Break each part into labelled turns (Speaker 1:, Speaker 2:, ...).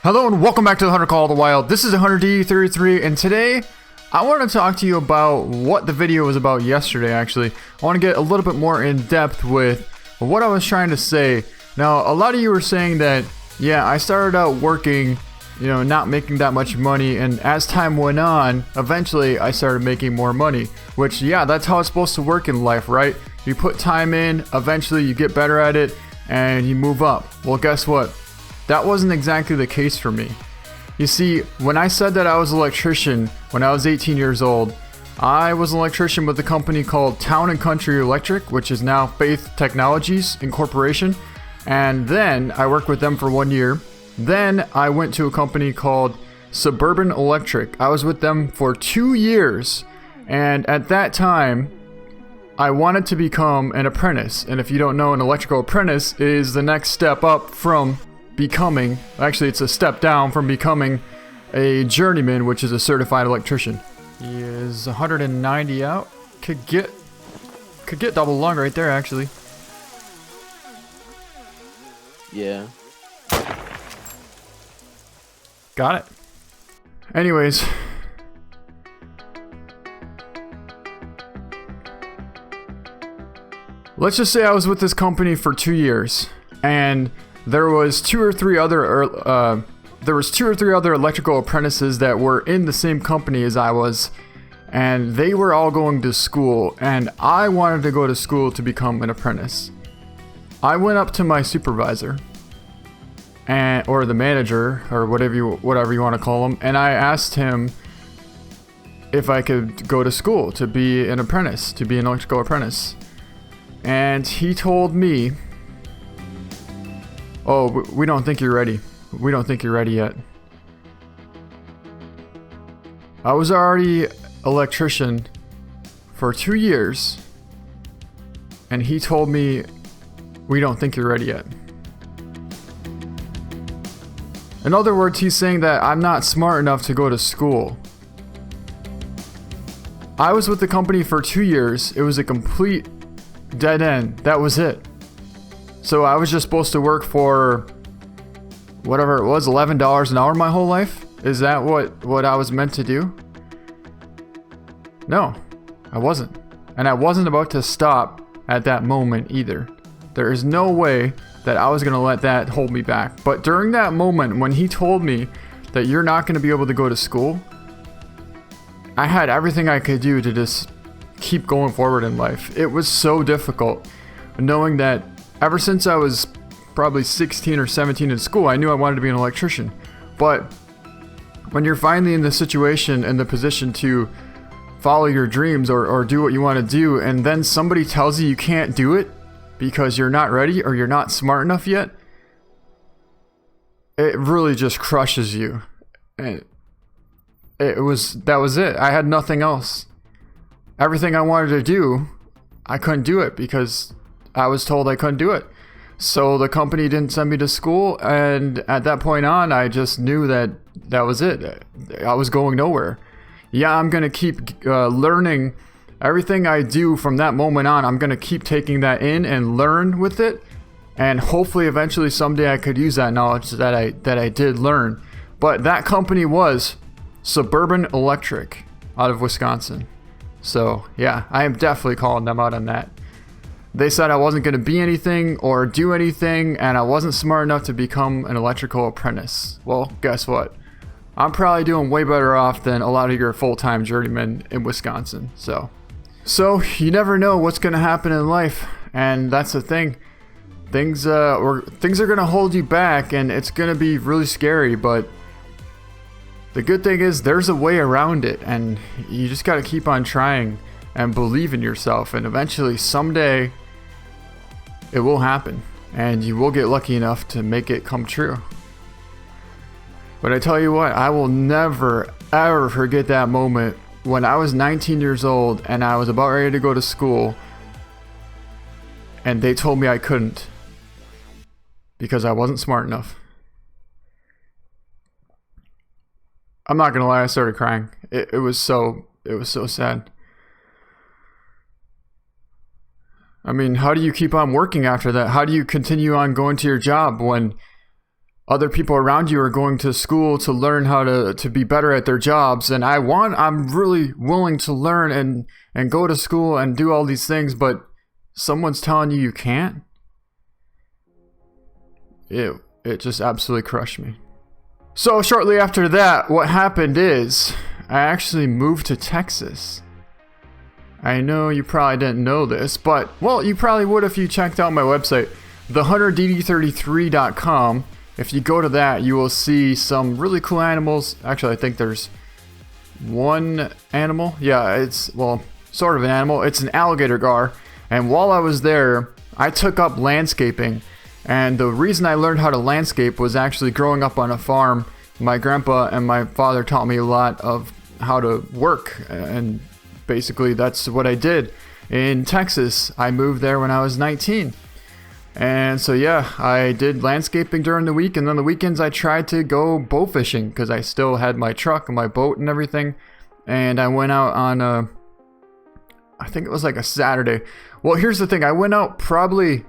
Speaker 1: Hello and welcome back to the Hunter Call of the Wild. This is TheHunter and today I want to talk to you about what the video was about yesterday. Actually, I want to get a little bit more in depth with what I was trying to say. Now, a lot of you were saying that, yeah, I started out working, not making that much money, and as time went on, eventually I started making more money, which, yeah, that's how it's supposed to work in life, right? You put time in, eventually you get better at it, and you move up. Well, guess what? That wasn't exactly the case for me. You see, when I said that I was an electrician when I was 18 years old, I was an electrician with a company called Town & Country Electric, which is now Faith Technologies Incorporation. And then I worked with them for 1 year. Then I went to a company called Suburban Electric. I was with them for 2 years. And at that time, I wanted to become an apprentice. And if you don't know, an electrical apprentice is the next step up from becoming, actually it's a step down from becoming a journeyman, which is a certified electrician. He is 190 out. Could get double lung right there, actually.
Speaker 2: Yeah.
Speaker 1: Got it. Anyways. Let's just say I was with this company for 2 years, and there was two or three other electrical apprentices that were in the same company as I was, and they were all going to school, and I wanted to go to school to become an apprentice. I went up to my supervisor, or the manager, or whatever you want to call him, and I asked him if I could go to school to be an apprentice, to be an electrical apprentice. And he told me, "Oh, we don't think you're ready. We don't think you're ready yet." I was already electrician for 2 years, and he told me, "We don't think you're ready yet." In other words, he's saying that I'm not smart enough to go to school. I was with the company for 2 years. It was a complete dead end. That was it. So I was just supposed to work for whatever it was, $11 an hour my whole life? Is that what I was meant to do? No, I wasn't. And I wasn't about to stop at that moment either. There is no way that I was going to let that hold me back. But during that moment when he told me that you're not going to be able to go to school, I had everything I could do to just keep going forward in life. It was so difficult knowing that ever since I was probably 16 or 17 in school, I knew I wanted to be an electrician. But when you're finally in the situation and the position to follow your dreams or do what you want to do, and then somebody tells you can't do it because you're not ready or you're not smart enough yet, it really just crushes you. And that was it. I had nothing else. Everything I wanted to do, I couldn't do it because I was told I couldn't do it. So the company didn't send me to school, and at that point on, I just knew that was it. I was going nowhere. Yeah, I'm going to keep learning everything I do from that moment on. I'm going to keep taking that in and learn with it, and hopefully eventually someday I could use that knowledge that I did learn. But that company was Suburban Electric out of Wisconsin. So yeah, I am definitely calling them out on that. They said I wasn't going to be anything or do anything, and I wasn't smart enough to become an electrical apprentice. Well, guess what? I'm probably doing way better off than a lot of your full-time journeymen in Wisconsin. So you never know what's going to happen in life, and that's the thing. Things are going to hold you back, and it's going to be really scary, but the good thing is there's a way around it, and you just got to keep on trying and believe in yourself, and eventually someday it will happen and you will get lucky enough to make it come true. But I tell you what, I will never ever forget that moment when I was 19 years old and I was about ready to go to school, and they told me I couldn't because I wasn't smart enough. I'm not gonna lie, I started crying. It was so sad. I mean, how do you keep on working after that? How do you continue on going to your job when other people around you are going to school to learn how to be better at their jobs, and I'm really willing to learn and go to school and do all these things, but someone's telling you can't. It just absolutely crushed me. So shortly after that, what happened is I actually moved to Texas. I know you probably didn't know this, but, well, you probably would if you checked out my website, TheHunterDD33.com. If you go to that, you will see some really cool animals. Actually, I think there's one animal. Yeah, it's, well, sort of an animal. It's an alligator gar. And while I was there, I took up landscaping. And the reason I learned how to landscape was actually growing up on a farm. My grandpa and my father taught me a lot of how to work, and basically that's what I did in Texas. I moved there when I was 19. And so yeah, I did landscaping during the week, and then the weekends I tried to go bow fishing because I still had my truck and my boat and everything. And I went out on I think it was like a Saturday. Well, here's the thing. I went out probably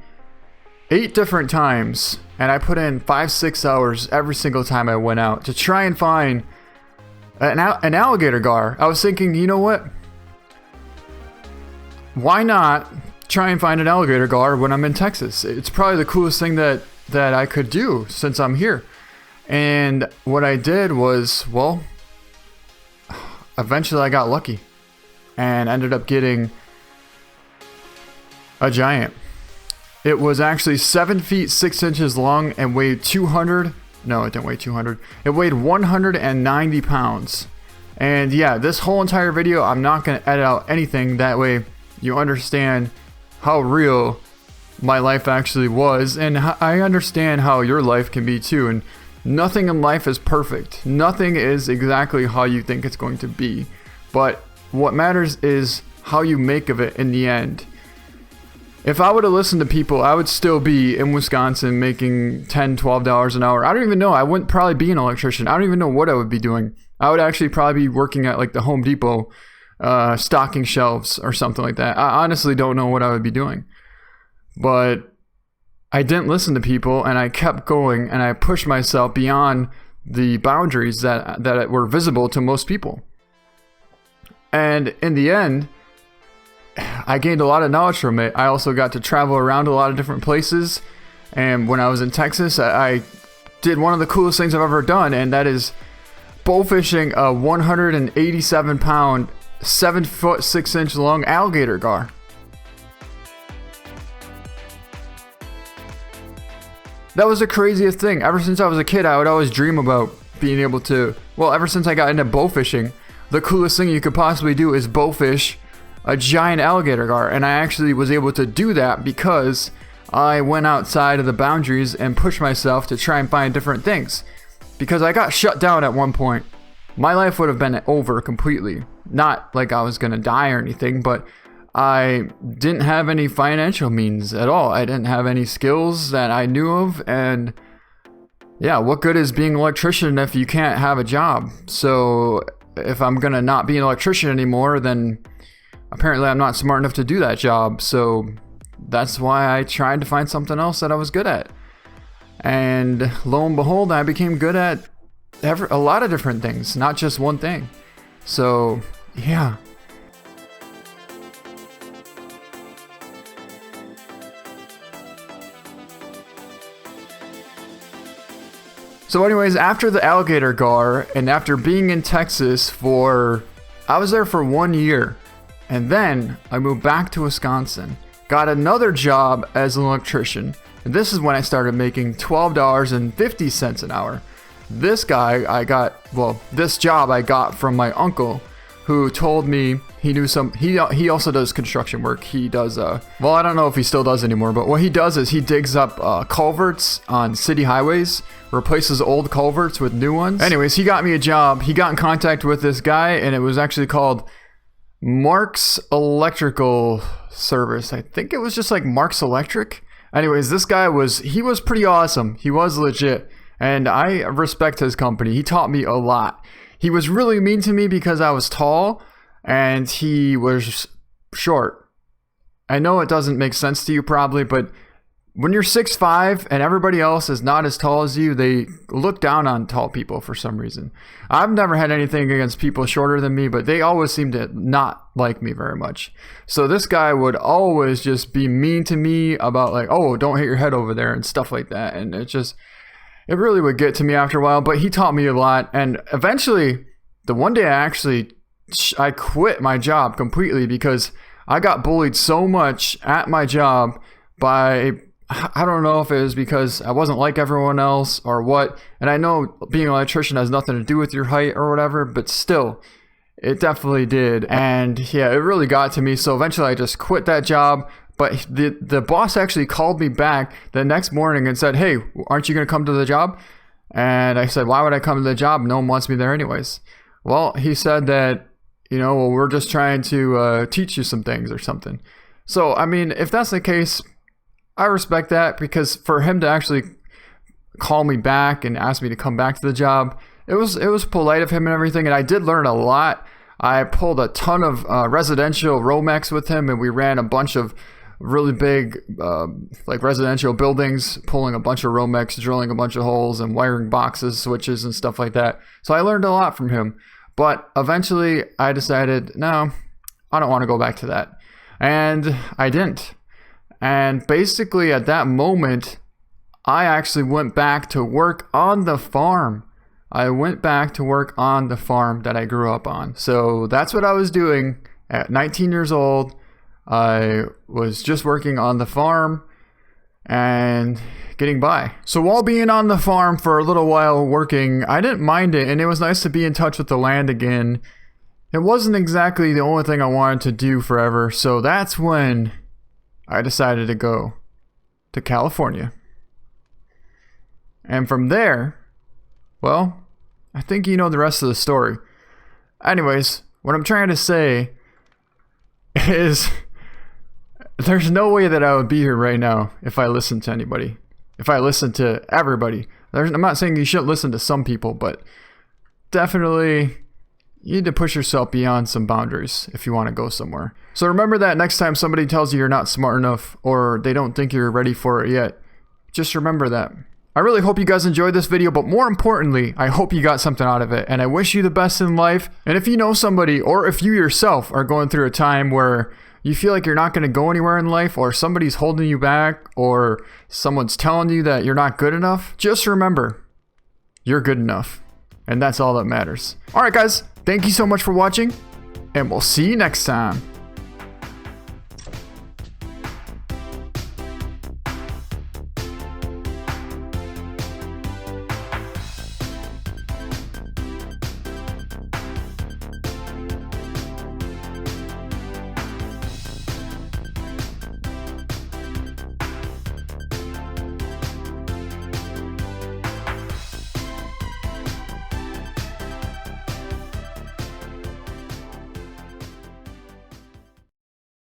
Speaker 1: 8 different times, and I put in 5-6 hours every single time I went out to try and find an alligator gar. I was thinking, you know what? Why not try and find an alligator gar when I'm in Texas? It's probably the coolest thing that I could do since I'm here. And what I did was, well, eventually I got lucky and ended up getting a giant. It was actually 7 feet 6 inches long and weighed 200. No, it didn't weigh 200. It weighed 190 pounds. And yeah, this whole entire video, I'm not going to edit out anything. That way you understand how real my life actually was. And I understand how your life can be too. And nothing in life is perfect. Nothing is exactly how you think it's going to be. But what matters is how you make of it in the end. If I would have listened to people, I would still be in Wisconsin making $10, $12 an hour. I don't even know. I wouldn't probably be an electrician. I don't even know what I would be doing. I would actually probably be working at like the Home Depot, stocking shelves or something like that. I honestly don't know what I would be doing. But I didn't listen to people, and I kept going, and I pushed myself beyond the boundaries that were visible to most people. And in the end, I gained a lot of knowledge from it. I also got to travel around a lot of different places. And when I was in Texas, I did one of the coolest things I've ever done, and that is bow fishing a 187 pound, 7 foot 6 inch long alligator gar. That was the craziest thing. Ever since I was a kid, I would always dream about being able to, well, ever since I got into bow fishing, the coolest thing you could possibly do is bow fish a giant alligator gar. And I actually was able to do that because I went outside of the boundaries and pushed myself to try and find different things. Because I got shut down at one point. My life would have been over completely. Not like I was going to die or anything, but I didn't have any financial means at all. I didn't have any skills that I knew of, and yeah, what good is being an electrician if you can't have a job? So if I'm going to not be an electrician anymore, then apparently I'm not smart enough to do that job. So that's why I tried to find something else that I was good at. And lo and behold, I became good at a lot of different things, not just one thing. So yeah. So anyways, after the alligator gar, and after being in Texas I was there for 1 year. And then I moved back to Wisconsin, got another job as an electrician. And this is when I started making $12.50 an hour. This job I got from my uncle, who told me he knew he also does construction work. He does, well, I don't know if he still does anymore, but what he does is he digs up culverts on city highways, replaces old culverts with new ones. Anyways, he got me a job. He got in contact with this guy, and it was actually called Mark's Electrical Service. I think it was just like Mark's Electric. Anyways, this guy was pretty awesome. He was legit, and I respect his company. He taught me a lot. He was really mean to me because I was tall and he was short. I know it doesn't make sense to you probably, but when you're 6'5" and everybody else is not as tall as you, they look down on tall people for some reason. I've never had anything against people shorter than me, but they always seem to not like me very much. So this guy would always just be mean to me about like, oh, don't hit your head over there and stuff like that. And it really would get to me after a while, but he taught me a lot. And eventually, the one day I quit my job completely because I got bullied so much at my job by, I don't know if it was because I wasn't like everyone else or what. And I know being an electrician has nothing to do with your height or whatever, but still, it definitely did. And yeah, it really got to me. So eventually I just quit that job. But the boss actually called me back the next morning and said, hey, aren't you going to come to the job? And I said, why would I come to the job? No one wants me there anyways. Well, he said that, well, we're just trying to teach you some things or something. So, I mean, if that's the case, I respect that, because for him to actually call me back and ask me to come back to the job, it was polite of him and everything, and I did learn a lot. I pulled a ton of residential Romex with him, and we ran a bunch of really big like residential buildings, pulling a bunch of Romex, drilling a bunch of holes, and wiring boxes, switches, and stuff like that. So I learned a lot from him. But eventually I decided, no, I don't want to go back to that. And I didn't. And basically at that moment, I actually went back to work on the farm. I went back to work on the farm that I grew up on. So that's what I was doing at 19 years old. I was just working on the farm and getting by. So while being on the farm for a little while working, I didn't mind it, and it was nice to be in touch with the land again. It wasn't exactly the only thing I wanted to do forever, so that's when I decided to go to California. And from there, well, I think you know the rest of the story. Anyways, what I'm trying to say is there's no way that I would be here right now if I listened to anybody. If I listened to everybody. I'm not saying you shouldn't listen to some people, but definitely you need to push yourself beyond some boundaries if you want to go somewhere. So remember that next time somebody tells you you're not smart enough or they don't think you're ready for it yet. Just remember that. I really hope you guys enjoyed this video, but more importantly, I hope you got something out of it, and I wish you the best in life. And if you know somebody, or if you yourself are going through a time where you feel like you're not going to go anywhere in life, or somebody's holding you back, or someone's telling you that you're not good enough, just remember, you're good enough. And that's all that matters. Alright guys, thank you so much for watching, and we'll see you next time.